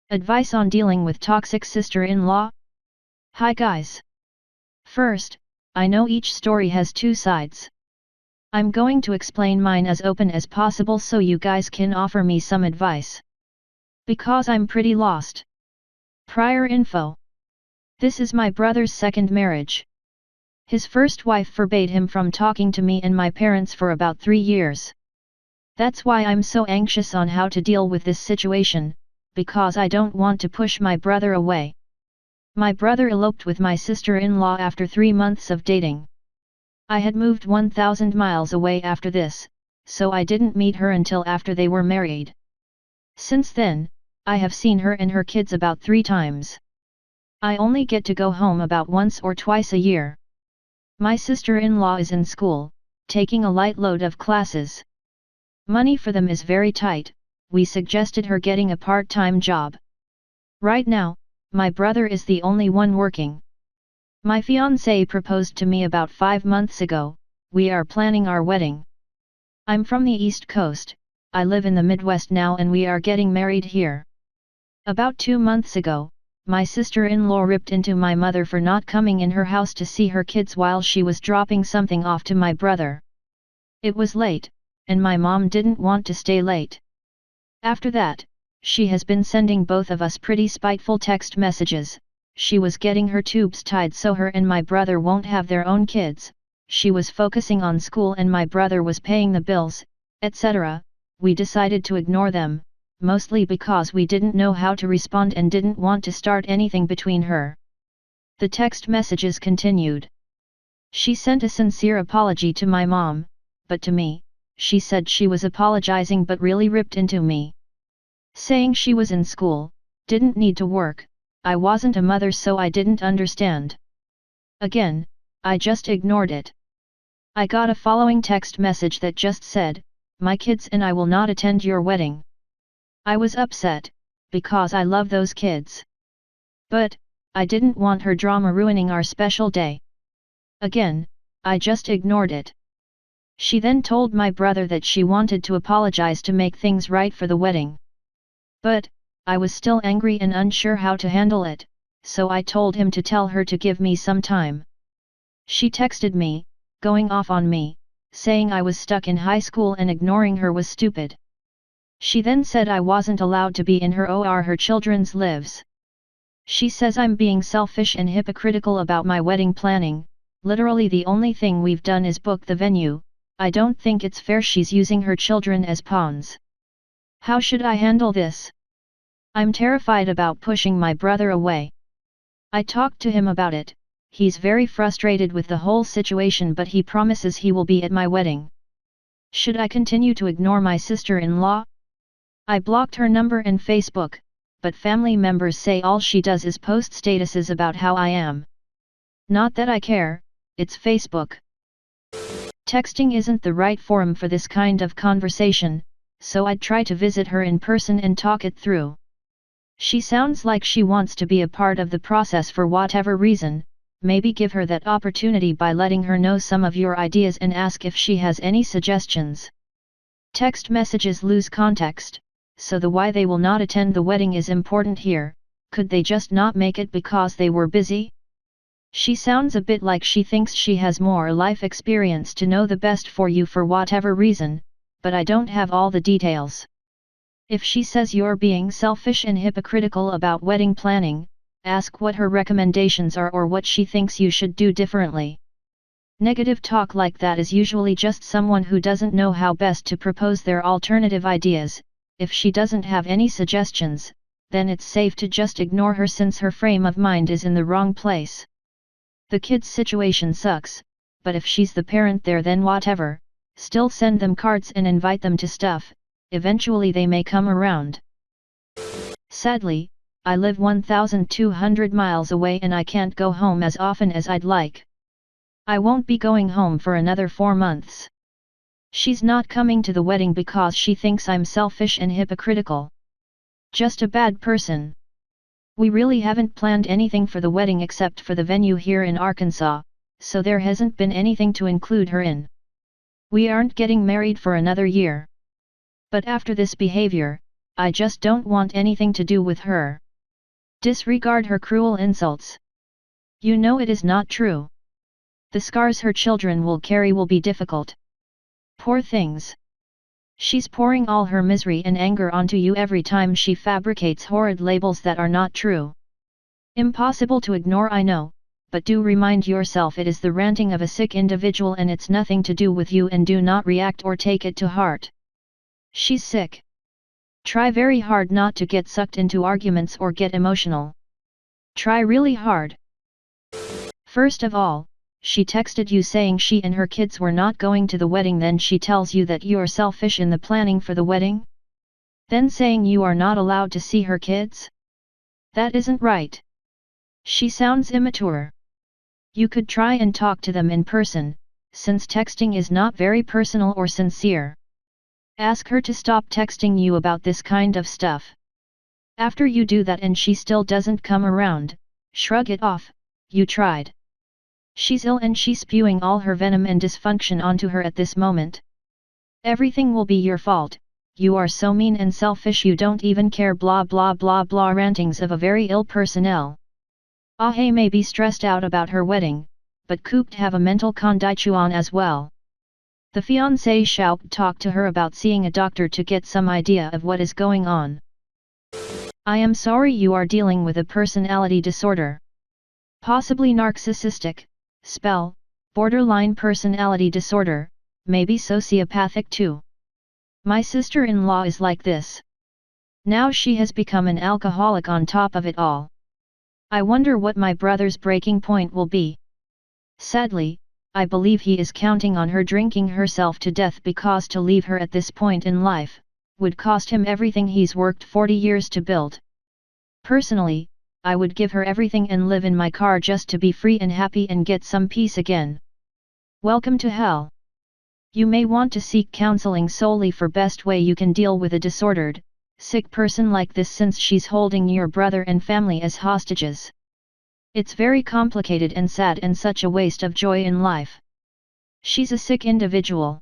Advice on dealing with toxic sister-in-law? Hi guys! First, I know each story has two sides. I'm going to explain mine as open as possible so you guys can offer me some advice. Because I'm pretty lost. Prior info. This is my brother's second marriage. His first wife forbade him from talking to me and my parents for about 3 years. That's why I'm so anxious on how to deal with this situation, because I don't want to push my brother away. My brother eloped with my sister-in-law after 3 months of dating. I had moved 1,000 miles away after this, so I didn't meet her until after they were married. Since then, I have seen her and her kids about 3 times. I only get to go home about once or twice a year. My sister-in-law is in school, taking a light load of classes. Money for them is very tight. We suggested her getting a part-time job. Right now, my brother is the only one working. My fiancé proposed to me about 5 months ago. We are planning our wedding. I'm from the East Coast, I live in the Midwest now and we are getting married here. About 2 months ago, my sister-in-law ripped into my mother for not coming in her house to see her kids while she was dropping something off to my brother. It was late, and my mom didn't want to stay late. After that, she has been sending both of us pretty spiteful text messages. She was getting her tubes tied so her and my brother won't have their own kids, she was focusing on school and my brother was paying the bills, etc. We decided to ignore them, mostly because we didn't know how to respond and didn't want to start anything between her. The text messages continued. She sent a sincere apology to my mom, but to me, she said she was apologizing but really ripped into me. Saying she was in school, didn't need to work, I wasn't a mother so I didn't understand. Again, I just ignored it. I got a following text message that just said, "My kids and I will not attend your wedding." I was upset, because I love those kids. But, I didn't want her drama ruining our special day. Again, I just ignored it. She then told my brother that she wanted to apologize to make things right for the wedding. But, I was still angry and unsure how to handle it, so I told him to tell her to give me some time. She texted me, going off on me, saying I was stuck in high school and ignoring her was stupid. She then said I wasn't allowed to be in her children's lives. She says I'm being selfish and hypocritical about my wedding planning. Literally the only thing we've done is book the venue. I don't think it's fair she's using her children as pawns. How should I handle this? I'm terrified about pushing my brother away. I talked to him about it. He's very frustrated with the whole situation but he promises he will be at my wedding. Should I continue to ignore my sister-in-law? I blocked her number and Facebook, but family members say all she does is post statuses about how I am. Not that I care, it's Facebook. Texting isn't the right forum for this kind of conversation, so I'd try to visit her in person and talk it through. She sounds like she wants to be a part of the process for whatever reason. Maybe give her that opportunity by letting her know some of your ideas and ask if she has any suggestions. Text messages lose context, so the why they will not attend the wedding is important here. Could they just not make it because they were busy? She sounds a bit like she thinks she has more life experience to know the best for you for whatever reason, but I don't have all the details. If she says you're being selfish and hypocritical about wedding planning, ask what her recommendations are or what she thinks you should do differently. Negative talk like that is usually just someone who doesn't know how best to propose their alternative ideas. If she doesn't have any suggestions, then it's safe to just ignore her since her frame of mind is in the wrong place. The kid's situation sucks, but if she's the parent there then whatever, still send them cards and invite them to stuff, eventually they may come around. Sadly, I live 1,200 miles away and I can't go home as often as I'd like. I won't be going home for another 4 months. She's not coming to the wedding because she thinks I'm selfish and hypocritical. Just a bad person. We really haven't planned anything for the wedding except for the venue here in Arkansas, so there hasn't been anything to include her in. We aren't getting married for another year. But after this behavior, I just don't want anything to do with her. Disregard her cruel insults. You know it is not true. The scars her children will carry will be difficult. Poor things. She's pouring all her misery and anger onto you every time she fabricates horrid labels that are not true. Impossible to ignore, I know, but do remind yourself it is the ranting of a sick individual and it's nothing to do with you, and do not react or take it to heart. She's sick. Try very hard not to get sucked into arguments or get emotional. Try really hard. First of all, she texted you saying she and her kids were not going to the wedding, then she tells you that you are selfish in the planning for the wedding? Then saying you are not allowed to see her kids? That isn't right. She sounds immature. You could try and talk to them in person, since texting is not very personal or sincere. Ask her to stop texting you about this kind of stuff. After you do that and she still doesn't come around, shrug it off. You tried. She's ill and she's spewing all her venom and dysfunction onto her at this moment. Everything will be your fault. You are so mean and selfish, you don't even care, blah blah blah blah, rantings of a very ill personnel. Ahe may be stressed out about her wedding, but could have a mental condition as well. The fiancé should talk to her about seeing a doctor to get some idea of what is going on. I am sorry you are dealing with a personality disorder. Possibly narcissistic, spell, borderline personality disorder, maybe sociopathic too. My sister-in-law is like this. Now she has become an alcoholic on top of it all. I wonder what my brother's breaking point will be. Sadly, I believe he is counting on her drinking herself to death, because to leave her at this point in life would cost him everything he's worked 40 years to build. Personally, I would give her everything and live in my car just to be free and happy and get some peace again. Welcome to hell. You may want to seek counseling solely for best way you can deal with a disordered, sick person like this, since she's holding your brother and family as hostages. It's very complicated and sad and such a waste of joy in life. She's a sick individual.